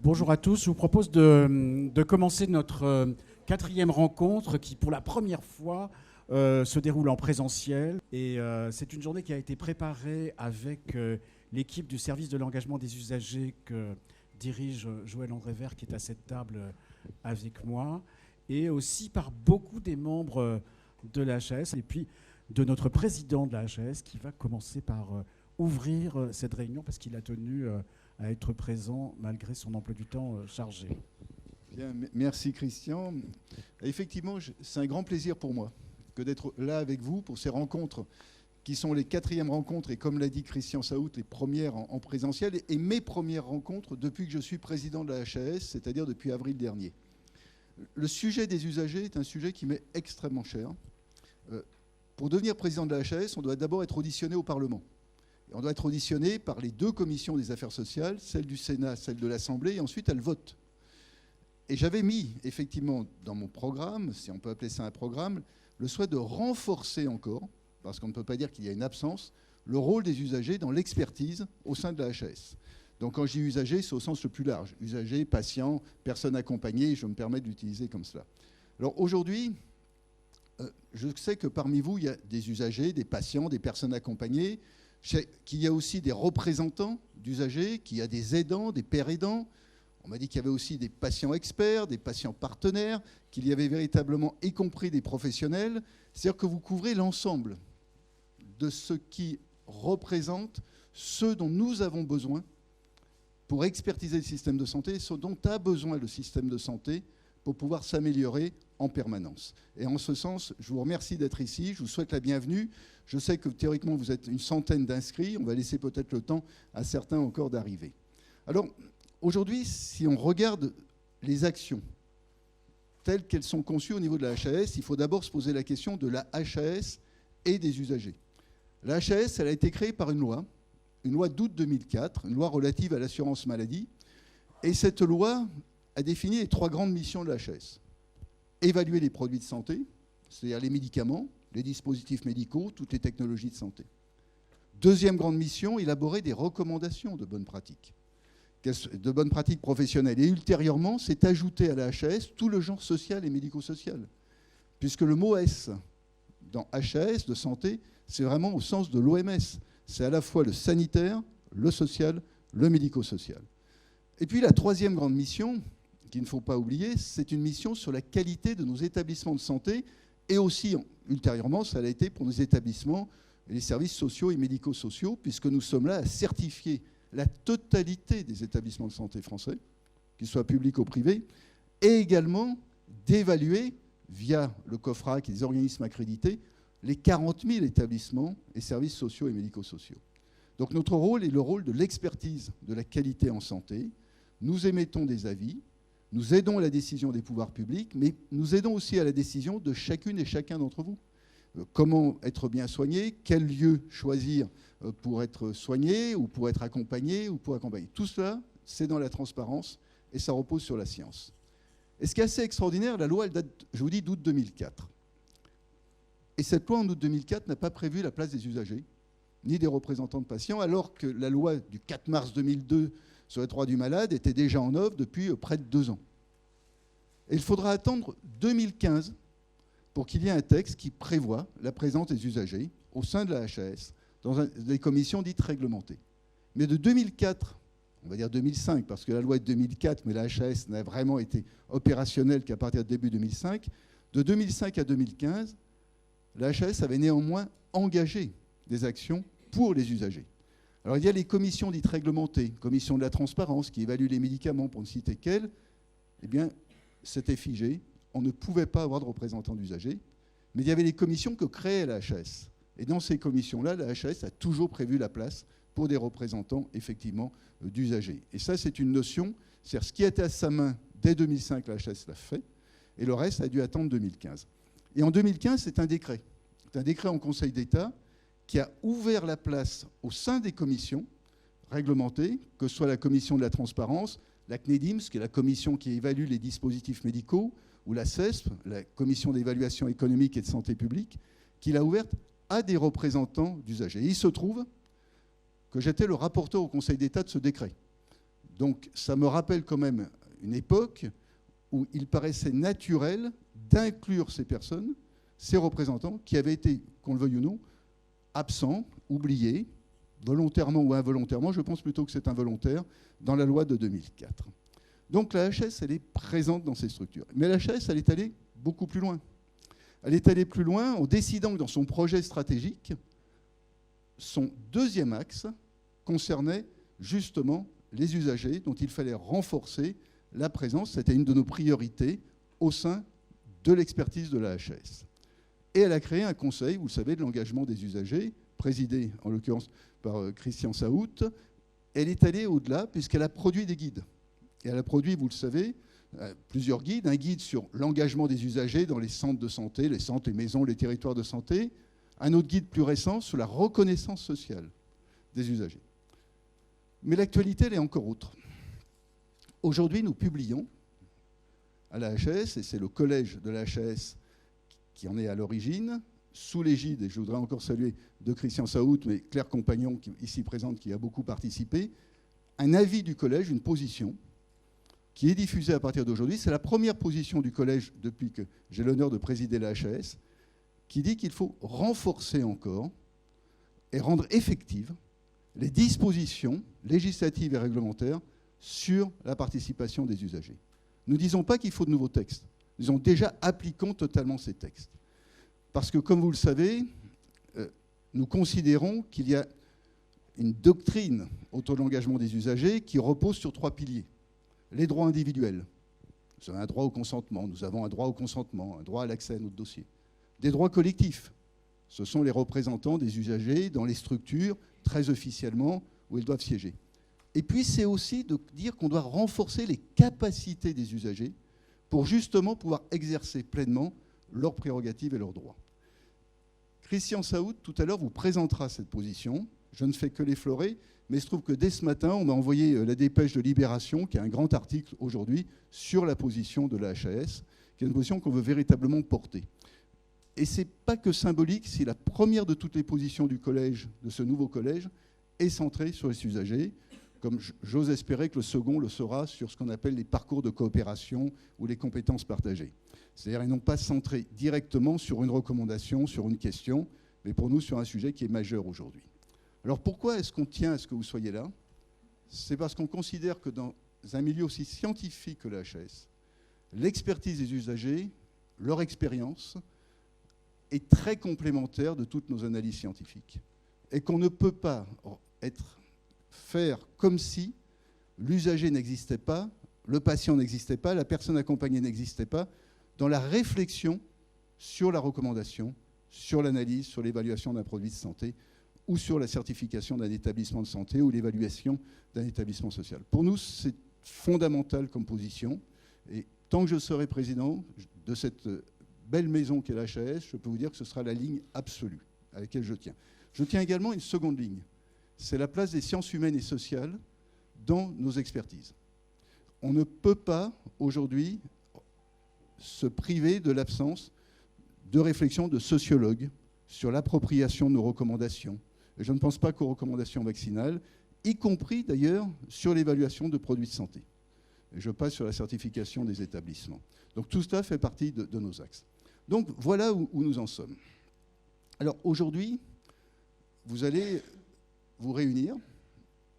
Bonjour à tous. Je vous propose de commencer notre quatrième rencontre qui, pour la première fois, se déroule en présentiel. Et c'est une journée qui a été préparée avec l'équipe du service de l'engagement des usagers que dirige Joël-André Vert, qui est à cette table avec moi, et aussi par beaucoup des membres de la HAS, et puis de notre président de la HAS, qui va commencer par ouvrir cette réunion, parce qu'il a tenu à être présent malgré son emploi du temps chargé. Bien, merci Christian. Effectivement, c'est un grand plaisir pour moi que d'être là avec vous pour ces rencontres qui sont les quatrièmes rencontres et, comme l'a dit Christian Saout, les premières en présentiel et mes premières rencontres depuis que je suis président de la HAS, c'est-à-dire depuis avril dernier. Le sujet des usagers est un sujet qui m'est extrêmement cher. Pour devenir président de la HAS, on doit d'abord être auditionné au Parlement. Et on doit être auditionné par les deux commissions des affaires sociales, celle du Sénat, celle de l'Assemblée, et ensuite elle vote. Et j'avais mis effectivement dans mon programme, si on peut appeler ça un programme, le souhait de renforcer encore, parce qu'on ne peut pas dire qu'il y a une absence, le rôle des usagers dans l'expertise au sein de la HAS. Donc quand je dis usagers, c'est au sens le plus large. Usagers, patients, personnes accompagnées, je me permets de l'utiliser comme cela. Alors aujourd'hui, je sais que parmi vous, il y a des usagers, des patients, des personnes accompagnées, qu'il y a aussi des représentants d'usagers, qu'il y a des aidants, des pères aidants. On m'a dit qu'il y avait aussi des patients experts, des patients partenaires, qu'il y avait véritablement, y compris des professionnels. C'est-à-dire que vous couvrez l'ensemble de ce qui représente ce dont nous avons besoin pour expertiser le système de santé, ce dont a besoin le système de santé pour pouvoir s'améliorer en permanence. Et en ce sens, je vous remercie d'être ici, je vous souhaite la bienvenue. Je sais que théoriquement, vous êtes une centaine d'inscrits, on va laisser peut-être le temps à certains encore d'arriver. Alors, aujourd'hui, si on regarde les actions telles qu'elles sont conçues au niveau de la HAS, il faut d'abord se poser la question de la HAS et des usagers. La HAS, elle a été créée par une loi d'août 2004, une loi relative à l'assurance maladie, et cette loi a défini les trois grandes missions de la HAS. Évaluer les produits de santé, c'est-à-dire les médicaments, les dispositifs médicaux, toutes les technologies de santé. Deuxième grande mission, élaborer des recommandations de bonnes pratiques professionnelles. Et ultérieurement, c'est ajouté à la HAS tout le genre social et médico-social. Puisque le mot S dans HAS de santé, c'est vraiment au sens de l'OMS. C'est à la fois le sanitaire, le social, le médico-social. Et puis la troisième grande mission, qu'il ne faut pas oublier, c'est une mission sur la qualité de nos établissements de santé et aussi, ultérieurement, ça l'a été pour nos établissements et les services sociaux et médico-sociaux, puisque nous sommes là à certifier la totalité des établissements de santé français, qu'ils soient publics ou privés, et également d'évaluer, via le COFRAC et les organismes accrédités, les 40 000 établissements et services sociaux et médico-sociaux. Donc notre rôle est le rôle de l'expertise de la qualité en santé. Nous émettons des avis, nous aidons à la décision des pouvoirs publics, mais nous aidons aussi à la décision de chacune et chacun d'entre vous. Comment être bien soigné, quel lieu choisir pour être soigné ou pour être accompagné ou pour accompagner. Tout cela, c'est dans la transparence et ça repose sur la science. Et ce qui est assez extraordinaire, la loi, elle date, je vous dis, d'août 2004. Et cette loi en août 2004 n'a pas prévu la place des usagers, ni des représentants de patients, alors que la loi du 4 mars 2002 sur les droits du malade était déjà en œuvre depuis près de 2 ans. Et il faudra attendre 2015 pour qu'il y ait un texte qui prévoit la présence des usagers au sein de la HAS dans des commissions dites réglementées. Mais de 2004, on va dire 2005, parce que la loi est de 2004, mais la HAS n'a vraiment été opérationnelle qu'à partir de début 2005, de 2005 à 2015, la HAS avait néanmoins engagé des actions pour les usagers. Alors il y a les commissions dites réglementées, commission de la transparence qui évalue les médicaments, pour ne citer qu'elles, eh bien c'était figé, on ne pouvait pas avoir de représentants d'usagers, mais il y avait les commissions que créait la HAS. Et dans ces commissions-là, la HAS a toujours prévu la place pour des représentants, effectivement, d'usagers. Et ça, c'est une notion, c'est-à-dire ce qui était à sa main dès 2005, la HAS l'a fait, et le reste a dû attendre 2015. Et en 2015, c'est un décret. C'est un décret en Conseil d'État qui a ouvert la place au sein des commissions réglementées, que ce soit la commission de la transparence, la CNEDIMS, qui est la commission qui évalue les dispositifs médicaux, ou la CESP, la commission d'évaluation économique et de santé publique, qui l'a ouverte à des représentants d'usagers. Et il se trouve que j'étais le rapporteur au Conseil d'État de ce décret. Donc ça me rappelle quand même une époque où il paraissait naturel d'inclure ces personnes, ces représentants, qui avaient été, qu'on le veuille ou non, absents, oubliés, volontairement ou involontairement, je pense plutôt que c'est involontaire, dans la loi de 2004. Donc la HS, elle est présente dans ces structures. Mais la HS, elle est allée beaucoup plus loin. Elle est allée plus loin en décidant que dans son projet stratégique, son deuxième axe concernait justement les usagers dont il fallait renforcer la présence. C'était une de nos priorités au sein de l'expertise de la HS. Et elle a créé un conseil, vous le savez, de l'engagement des usagers, présidé en l'occurrence par Christian Saout. Elle est allée au-delà puisqu'elle a produit des guides. Et elle a produit, vous le savez, plusieurs guides. Un guide sur l'engagement des usagers dans les centres de santé, les centres, les maisons, les territoires de santé. Un autre guide plus récent sur la reconnaissance sociale des usagers. Mais l'actualité, elle est encore autre. Aujourd'hui, nous publions à la HS, et c'est le collège de la HS qui en est à l'origine, sous l'égide, et je voudrais encore saluer de Christian Saout, mais Claire Compagnon, ici présente, qui a beaucoup participé, un avis du collège, une position, qui est diffusée à partir d'aujourd'hui. C'est la première position du collège depuis que j'ai l'honneur de présider la HS, qui dit qu'il faut renforcer encore et rendre effectives les dispositions législatives et réglementaires sur la participation des usagers. Nous ne disons pas qu'il faut de nouveaux textes. Nous disons déjà appliquons totalement ces textes. Parce que, comme vous le savez, nous considérons qu'il y a une doctrine autour de l'engagement des usagers qui repose sur 3 piliers. Les droits individuels. Nous avons un droit au consentement, nous avons un droit au consentement, un droit à l'accès à notre dossier. Des droits collectifs. Ce sont les représentants des usagers dans les structures, très officiellement, où ils doivent siéger. Et puis, c'est aussi de dire qu'on doit renforcer les capacités des usagers pour justement pouvoir exercer pleinement leurs prérogatives et leurs droits. Christian Saout, tout à l'heure, vous présentera cette position. Je ne fais que l'effleurer, mais il se trouve que dès ce matin, on m'a envoyé la dépêche de Libération, qui est un grand article aujourd'hui sur la position de la HAS, qui est une position qu'on veut véritablement porter. Et ce n'est pas que symbolique, si la première de toutes les positions du collège, de ce nouveau collège, est centrée sur les usagers, comme j'ose espérer que le second le sera sur ce qu'on appelle les parcours de coopération ou les compétences partagées. C'est-à-dire qu'ils n'ont pas centré directement sur une recommandation, sur une question, mais pour nous sur un sujet qui est majeur aujourd'hui. Alors pourquoi est-ce qu'on tient à ce que vous soyez là? C'est parce qu'on considère que dans un milieu aussi scientifique que la HS, l'expertise des usagers, leur expérience, est très complémentaire de toutes nos analyses scientifiques. Et qu'on ne peut pas faire comme si l'usager n'existait pas, le patient n'existait pas, la personne accompagnée n'existait pas, dans la réflexion sur la recommandation, sur l'analyse, sur l'évaluation d'un produit de santé, ou sur la certification d'un établissement de santé, ou l'évaluation d'un établissement social. Pour nous, c'est fondamental comme position. Et tant que je serai président de cette belle maison qu'est la HAS, je peux vous dire que ce sera la ligne absolue à laquelle je tiens. Je tiens également une seconde ligne. C'est la place des sciences humaines et sociales dans nos expertises. On ne peut pas, aujourd'hui, se priver de l'absence de réflexion de sociologues sur l'appropriation de nos recommandations. Et je ne pense pas qu'aux recommandations vaccinales, y compris d'ailleurs sur l'évaluation de produits de santé. Et je passe sur la certification des établissements. Donc tout cela fait partie de nos axes. Donc voilà où nous en sommes. Alors aujourd'hui, vous allez vous réunir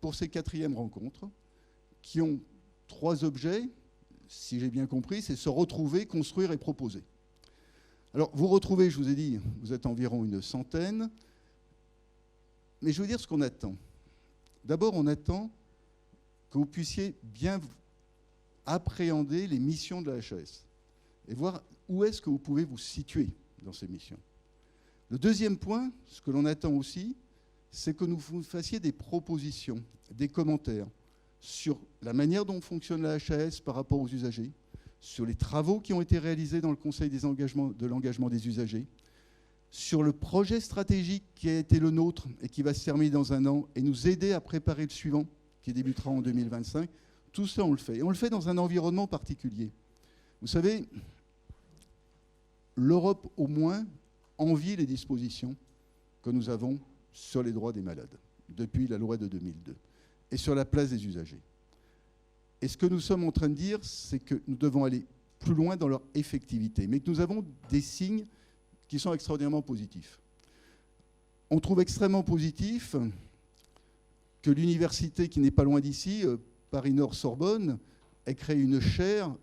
pour ces 4e rencontres qui ont 3 objets, si j'ai bien compris, c'est se retrouver, construire et proposer. Alors vous retrouvez, je vous ai dit, vous êtes environ une centaine, mais je veux dire ce qu'on attend. D'abord, on attend que vous puissiez bien appréhender les missions de la HAS et voir où est-ce que vous pouvez vous situer dans ces missions. Le deuxième point, ce que l'on attend aussi, c'est que nous vous fassiez des propositions, des commentaires sur la manière dont fonctionne la HAS par rapport aux usagers, sur les travaux qui ont été réalisés dans le Conseil de l'engagement des usagers, sur le projet stratégique qui a été le nôtre et qui va se terminer dans 1 an et nous aider à préparer le suivant qui débutera en 2025. Tout ça, on le fait. Et on le fait dans un environnement particulier. Vous savez, l'Europe, au moins, envie les dispositions que nous avons sur les droits des malades, depuis la loi de 2002, et sur la place des usagers. Et ce que nous sommes en train de dire, c'est que nous devons aller plus loin dans leur effectivité, mais que nous avons des signes qui sont extraordinairement positifs. On trouve extrêmement positif que l'université qui n'est pas loin d'ici, Paris-Nord-Sorbonne, ait créé une chaire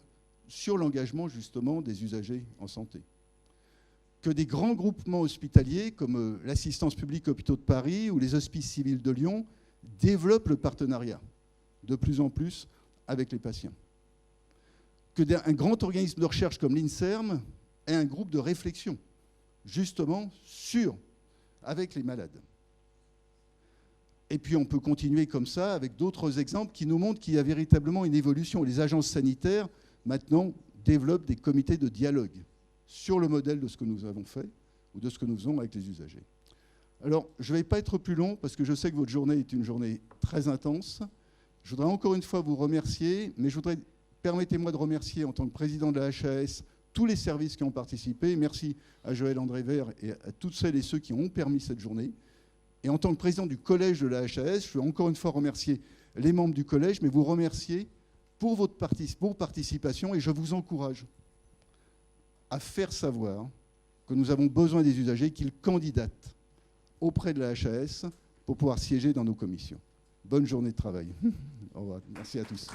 sur l'engagement justement des usagers en santé. Que des grands groupements hospitaliers comme l'Assistance publique Hôpitaux de Paris ou les Hospices civils de Lyon développent le partenariat de plus en plus avec les patients. Qu'un grand organisme de recherche comme l'INSERM ait un groupe de réflexion justement avec les malades. Et puis on peut continuer comme ça avec d'autres exemples qui nous montrent qu'il y a véritablement une évolution. Les agences sanitaires, maintenant, développent des comités de dialogue sur le modèle de ce que nous avons fait ou de ce que nous faisons avec les usagers. Alors, je ne vais pas être plus long parce que je sais que votre journée est une journée très intense. Je voudrais encore une fois vous remercier, mais permettez-moi de remercier en tant que président de la HAS tous les services qui ont participé. Merci à Joël André Vert et à toutes celles et ceux qui ont permis cette journée. Et en tant que président du collège de la HAS, je veux encore une fois remercier les membres du collège, mais vous remercier pour votre participation et je vous encourage à faire savoir que nous avons besoin des usagers, qu'ils candidatent auprès de la HAS pour pouvoir siéger dans nos commissions. Bonne journée de travail. Au revoir. Merci à tous.